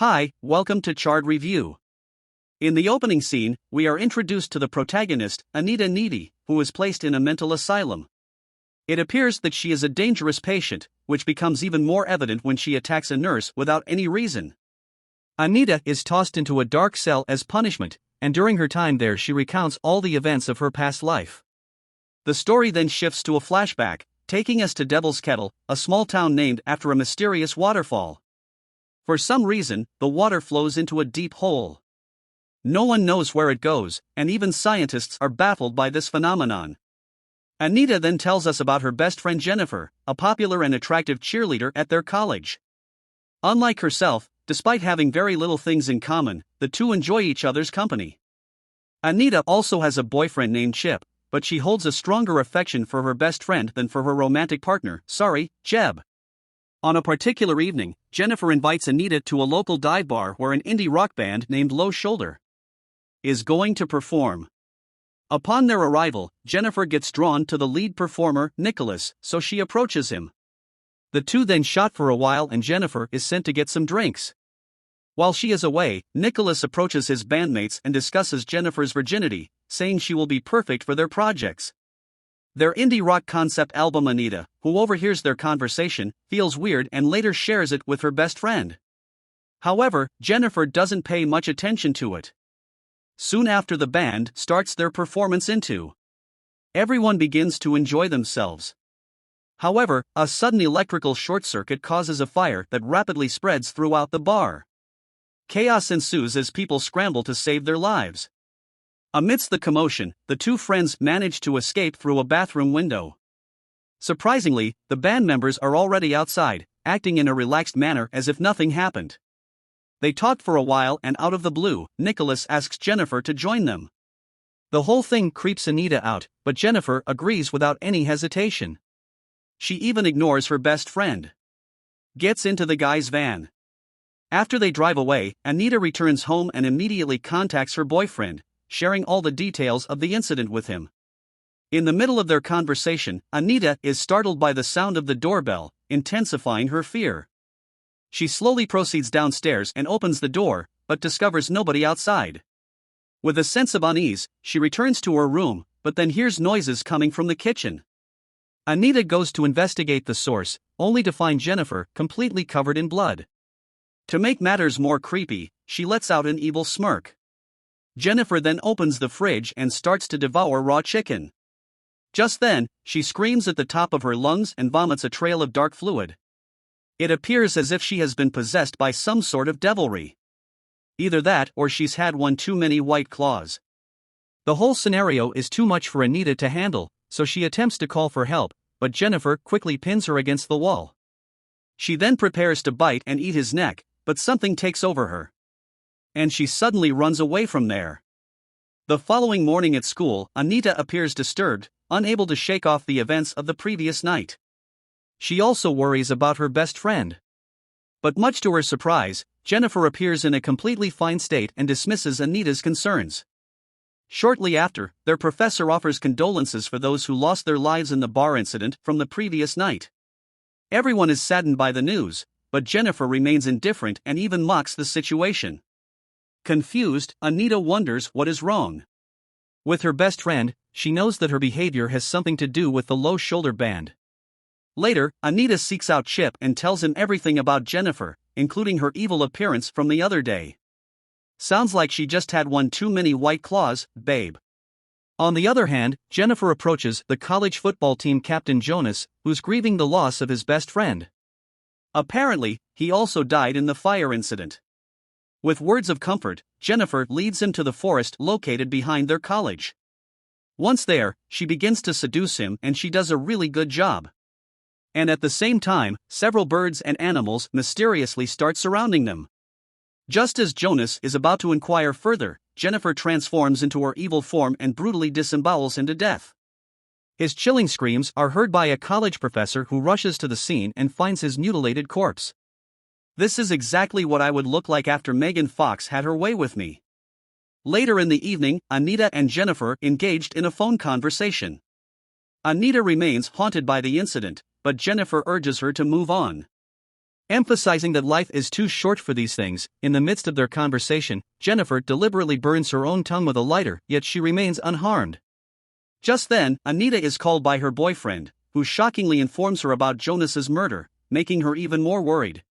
Hi, welcome to Chard Review. In the opening scene, we are introduced to the protagonist, Anita, who is placed in a mental asylum. It appears that she is a dangerous patient, which becomes even more evident when she attacks a nurse without any reason. Anita is tossed into a dark cell as punishment, and during her time there she recounts all the events of her past life. The story then shifts to a flashback, taking us to Devil's Kettle, a small town named after a mysterious waterfall. For some reason, the water flows into a deep hole. No one knows where it goes, and even scientists are baffled by this phenomenon. Anita then tells us about her best friend Jennifer, a popular and attractive cheerleader at their college. Unlike herself, despite having very little things in common, the two enjoy each other's company. Anita also has a boyfriend named Chip, but she holds a stronger affection for her best friend than for her romantic partner, Jeb. On a particular evening, Jennifer invites Anita to a local dive bar where an indie rock band named Low Shoulder is going to perform. Upon their arrival, Jennifer gets drawn to the lead performer, Nicholas, so she approaches him. The two then shot for a while and Jennifer is sent to get some drinks. While she is away, Nicholas approaches his bandmates and discusses Jennifer's virginity, saying she will be perfect for their projects. Their indie rock concept album Anita, who overhears their conversation, feels weird and later shares it with her best friend. However, Jennifer doesn't pay much attention to it. Soon after the band starts their performance everyone begins to enjoy themselves. However, a sudden electrical short circuit causes a fire that rapidly spreads throughout the bar. Chaos ensues as people scramble to save their lives. Amidst the commotion, the two friends manage to escape through a bathroom window. Surprisingly, the band members are already outside, acting in a relaxed manner as if nothing happened. They talk for a while and out of the blue, Nicholas asks Jennifer to join them. The whole thing creeps Anita out, but Jennifer agrees without any hesitation. She even ignores her best friend. Gets into the guy's van. After they drive away, Anita returns home and immediately contacts her boyfriend, sharing all the details of the incident with him. In the middle of their conversation, Anita is startled by the sound of the doorbell, intensifying her fear. She slowly proceeds downstairs and opens the door, but discovers nobody outside. With a sense of unease, she returns to her room, but then hears noises coming from the kitchen. Anita goes to investigate the source, only to find Jennifer completely covered in blood. To make matters more creepy, she lets out an evil smirk. Jennifer then opens the fridge and starts to devour raw chicken. Just then, she screams at the top of her lungs and vomits a trail of dark fluid. It appears as if she has been possessed by some sort of devilry. Either that or she's had one too many white claws. The whole scenario is too much for Anita to handle, so she attempts to call for help, but Jennifer quickly pins her against the wall. She then prepares to bite and eat his neck, but something takes over her. And she suddenly runs away from there. The following morning at school, Anita appears disturbed, unable to shake off the events of the previous night. She also worries about her best friend. But much to her surprise, Jennifer appears in a completely fine state and dismisses Anita's concerns. Shortly after, their professor offers condolences for those who lost their lives in the bar incident from the previous night. Everyone is saddened by the news, but Jennifer remains indifferent and even mocks the situation. Confused, Anita wonders what is wrong. With her best friend, she knows that her behavior has something to do with the Low Shoulder band. Later, Anita seeks out Chip and tells him everything about Jennifer, including her evil appearance from the other day. Sounds like she just had one too many white claws, babe. On the other hand, Jennifer approaches the college football team captain Jonas, who's grieving the loss of his best friend. Apparently, he also died in the fire incident. With words of comfort, Jennifer leads him to the forest located behind their college. Once there, she begins to seduce him and she does a really good job. And at the same time, several birds and animals mysteriously start surrounding them. Just as Jonas is about to inquire further, Jennifer transforms into her evil form and brutally disembowels him to death. His chilling screams are heard by a college professor who rushes to the scene and finds his mutilated corpse. This is exactly what I would look like after Megan Fox had her way with me. Later in the evening, Anita and Jennifer engaged in a phone conversation. Anita remains haunted by the incident, but Jennifer urges her to move on. Emphasizing that life is too short for these things, in the midst of their conversation, Jennifer deliberately burns her own tongue with a lighter, yet she remains unharmed. Just then, Anita is called by her boyfriend, who shockingly informs her about Jonas's murder, making her even more worried.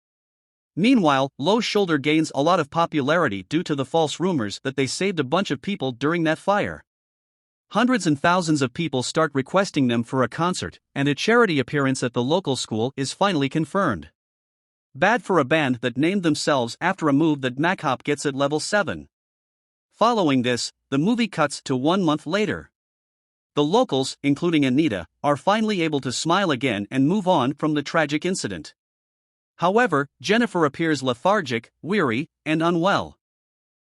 Meanwhile, Low Shoulder gains a lot of popularity due to the false rumors that they saved a bunch of people during that fire. Hundreds and thousands of people start requesting them for a concert, and a charity appearance at the local school is finally confirmed. Bad for a band that named themselves after a move that Macop gets at level 7. Following this, the movie cuts to 1 month later. The locals, including Anita, are finally able to smile again and move on from the tragic incident. However, Jennifer appears lethargic, weary, and unwell.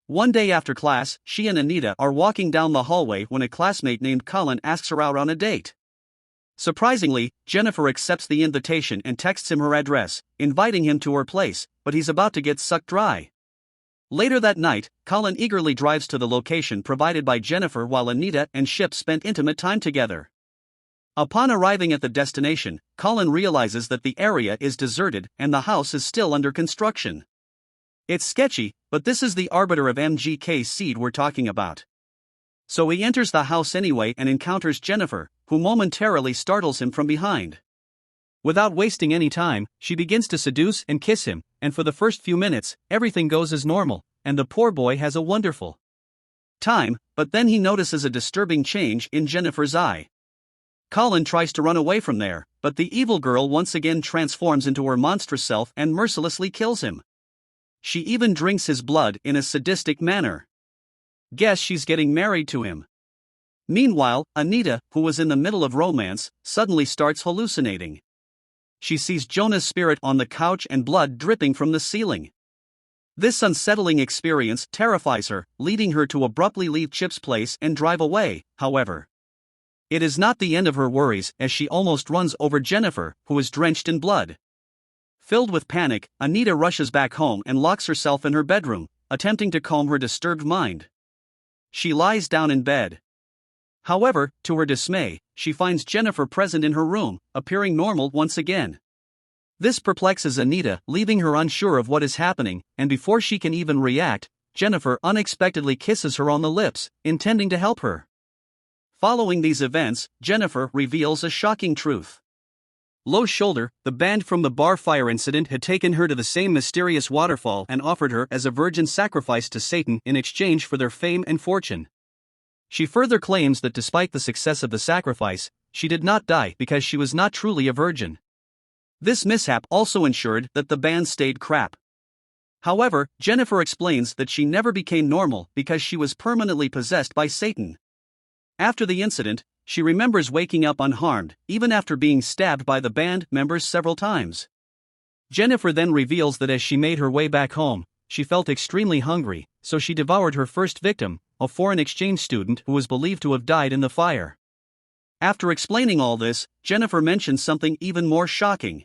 One day after class, she and Anita are walking down the hallway when a classmate named Colin asks her out on a date. Surprisingly, Jennifer accepts the invitation and texts him her address, inviting him to her place, but he's about to get sucked dry. Later that night, Colin eagerly drives to the location provided by Jennifer while Anita and Ship spent intimate time together. Upon arriving at the destination, Colin realizes that the area is deserted and the house is still under construction. It's sketchy, but this is the arbiter of MGK's seed we're talking about. So he enters the house anyway and encounters Jennifer, who momentarily startles him from behind. Without wasting any time, she begins to seduce and kiss him, and for the first few minutes, everything goes as normal, and the poor boy has a wonderful time, but then he notices a disturbing change in Jennifer's eye. Colin tries to run away from there, but the evil girl once again transforms into her monstrous self and mercilessly kills him. She even drinks his blood in a sadistic manner. Guess she's getting married to him. Meanwhile, Anita, who was in the middle of romance, suddenly starts hallucinating. She sees Jonah's spirit on the couch and blood dripping from the ceiling. This unsettling experience terrifies her, leading her to abruptly leave Chip's place and drive away. However, it is not the end of her worries as she almost runs over Jennifer, who is drenched in blood. Filled with panic, Anita rushes back home and locks herself in her bedroom, attempting to calm her disturbed mind. She lies down in bed. However, to her dismay, she finds Jennifer present in her room, appearing normal once again. This perplexes Anita, leaving her unsure of what is happening, and before she can even react, Jennifer unexpectedly kisses her on the lips, intending to help her. Following these events, Jennifer reveals a shocking truth. Low Shoulder, the band from the bar fire incident, had taken her to the same mysterious waterfall and offered her as a virgin sacrifice to Satan in exchange for their fame and fortune. She further claims that despite the success of the sacrifice, she did not die because she was not truly a virgin. This mishap also ensured that the band stayed crap. However, Jennifer explains that she never became normal because she was permanently possessed by Satan. After the incident, she remembers waking up unharmed, even after being stabbed by the band members several times. Jennifer then reveals that as she made her way back home, she felt extremely hungry, so she devoured her first victim, a foreign exchange student who was believed to have died in the fire. After explaining all this, Jennifer mentions something even more shocking.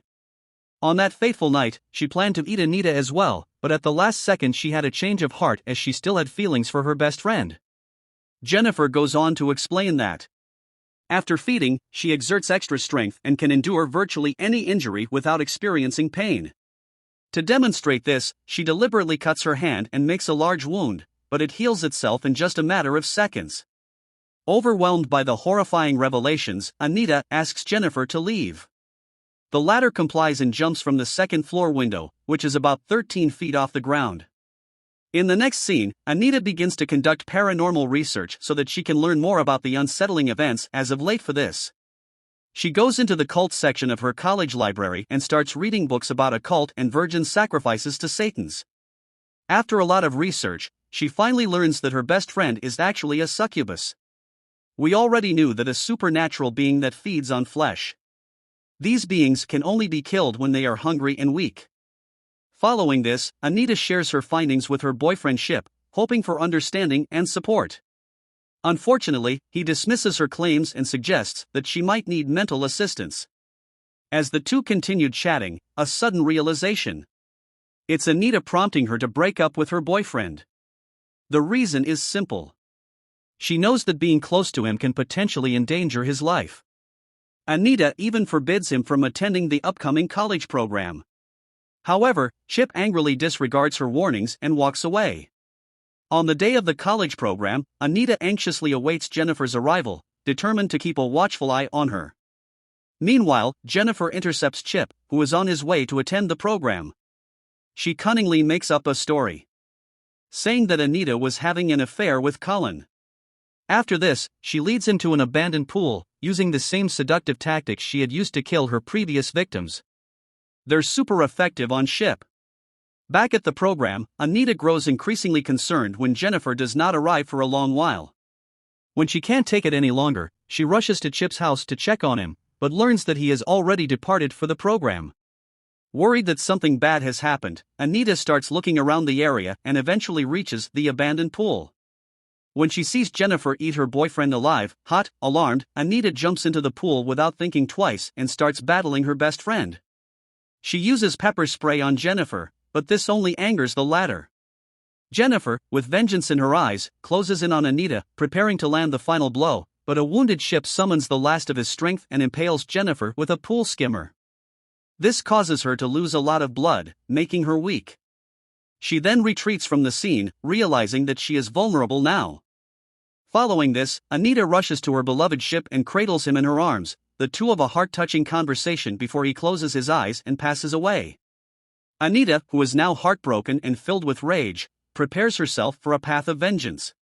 On that fateful night, she planned to eat Anita as well, but at the last second she had a change of heart as she still had feelings for her best friend. Jennifer goes on to explain that after feeding, she exerts extra strength and can endure virtually any injury without experiencing pain. To demonstrate this, she deliberately cuts her hand and makes a large wound, but it heals itself in just a matter of seconds. Overwhelmed by the horrifying revelations, Anita asks Jennifer to leave. The latter complies and jumps from the second-floor window, which is about 13 feet off the ground. In the next scene, Anita begins to conduct paranormal research so that she can learn more about the unsettling events as of late for this. She goes into the cult section of her college library and starts reading books about occult and virgin sacrifices to Satans. After a lot of research, she finally learns that her best friend is actually a succubus. We already knew that a supernatural being that feeds on flesh. These beings can only be killed when they are hungry and weak. Following this, Anita shares her findings with her boyfriend Ship, hoping for understanding and support. Unfortunately, he dismisses her claims and suggests that she might need mental assistance. As the two continued chatting, a sudden realization. It's Anita prompting her to break up with her boyfriend. The reason is simple. She knows that being close to him can potentially endanger his life. Anita even forbids him from attending the upcoming college program. However, Chip angrily disregards her warnings and walks away. On the day of the college program, Anita anxiously awaits Jennifer's arrival, determined to keep a watchful eye on her. Meanwhile, Jennifer intercepts Chip, who is on his way to attend the program. She cunningly makes up a story, saying that Anita was having an affair with Colin. After this, she leads him to an abandoned pool, using the same seductive tactics she had used to kill her previous victims. They're super effective on Chip. Back at the program, Anita grows increasingly concerned when Jennifer does not arrive for a long while. When she can't take it any longer, she rushes to Chip's house to check on him, but learns that he has already departed for the program. Worried that something bad has happened, Anita starts looking around the area and eventually reaches the abandoned pool. When she sees Jennifer eat her boyfriend alive, alarmed, Anita jumps into the pool without thinking twice and starts battling her best friend. She uses pepper spray on Jennifer, but this only angers the latter. Jennifer, with vengeance in her eyes, closes in on Anita, preparing to land the final blow, but a wounded Chip summons the last of his strength and impales Jennifer with a pool skimmer. This causes her to lose a lot of blood, making her weak. She then retreats from the scene, realizing that she is vulnerable now. Following this, Anita rushes to her beloved Chip and cradles him in her arms, the two of a heart-touching conversation before he closes his eyes and passes away. Anita, who is now heartbroken and filled with rage, prepares herself for a path of vengeance.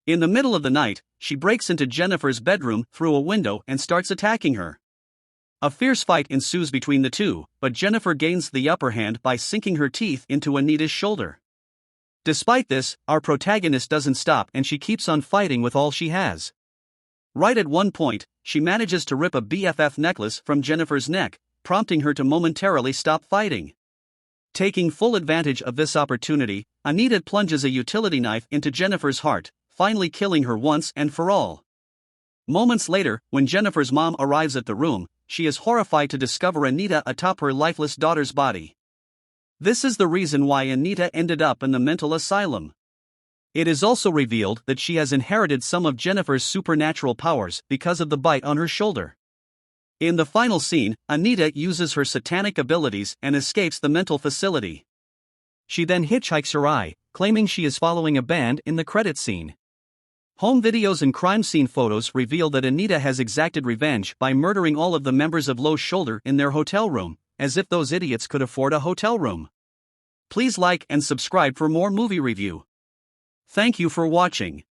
In the middle of the night, she breaks into Jennifer's bedroom through a window and starts attacking her. A fierce fight ensues between the two, but Jennifer gains the upper hand by sinking her teeth into Anita's shoulder. Despite this, our protagonist doesn't stop and she keeps on fighting with all she has. Right at one point, she manages to rip a BFF necklace from Jennifer's neck, prompting her to momentarily stop fighting. Taking full advantage of this opportunity, Anita plunges a utility knife into Jennifer's heart, finally killing her once and for all. Moments later, when Jennifer's mom arrives at the room, she is horrified to discover Anita atop her lifeless daughter's body. This is the reason why Anita ended up in the mental asylum. It is also revealed that she has inherited some of Jennifer's supernatural powers because of the bite on her shoulder. In the final scene, Anita uses her satanic abilities and escapes the mental facility. She then hitchhikes her eye, claiming she is following a band in the credits scene. Home videos and crime scene photos reveal that Anita has exacted revenge by murdering all of the members of Lowe's Shoulder in their hotel room, as if those idiots could afford a hotel room. Please like and subscribe for more movie review. Thank you for watching.